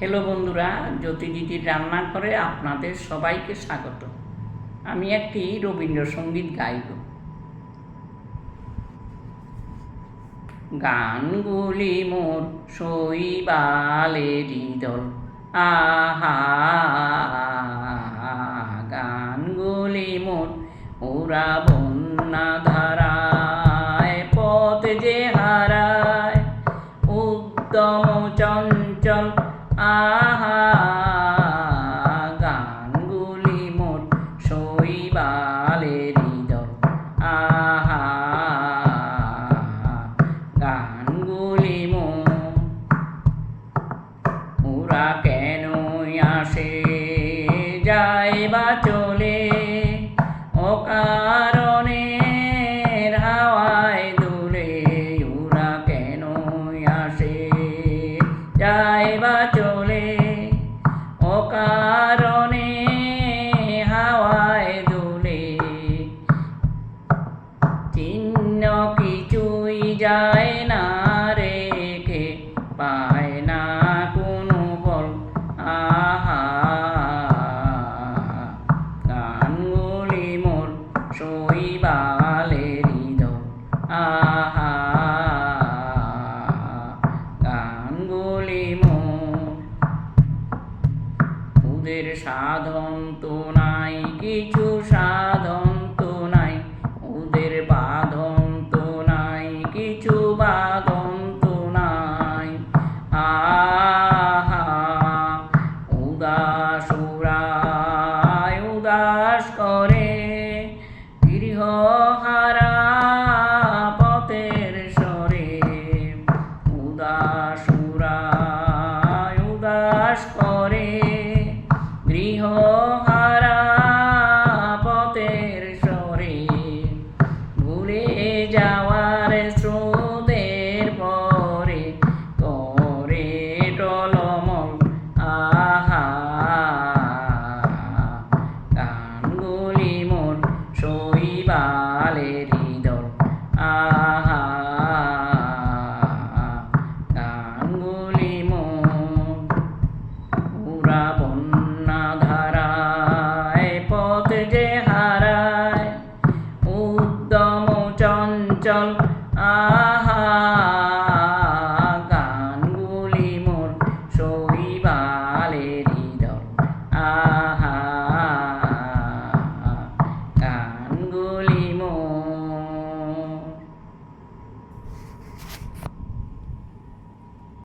Hello বন্ধুরা, জ্যোতিদিদির রান্নাঘরে আপনাদের সবাইকে স্বাগত। আমি একটি রবীন্দ্রসঙ্গীত গাইব। গানগুলি মোর শৈবালেরই দল, আহা গানগুলি মোর ওরা বন্যা ধারায় পথ যে হারায় উদ্যম চঞ্চল, আহা গানগুলি মোর শৈবালেরই দল, আহা গানগুলি মোর ওরা কেনই আসে যায় বা চলে অকারণে হাওয়ায় দুলে, ওরা কেনই আসে যায় বা চলে অকারণে হাওয়ায় দুলে, চিহ্ন কিছুই যায় না রেখে পায় না কোনো ফল, আহা গানগুলি মোর শৈবালেরই দল, আহা গানগুলি মোর ওদের সাধন তো নাই কিছু সাধন তো নাই, ওদের বাঁধন তো নাই কিছু বাঁধন তো নাই, আহা উদাস ওরাই উদাস করে গৃহহারা পথের সরে, উদাস ওরাই উদাস করে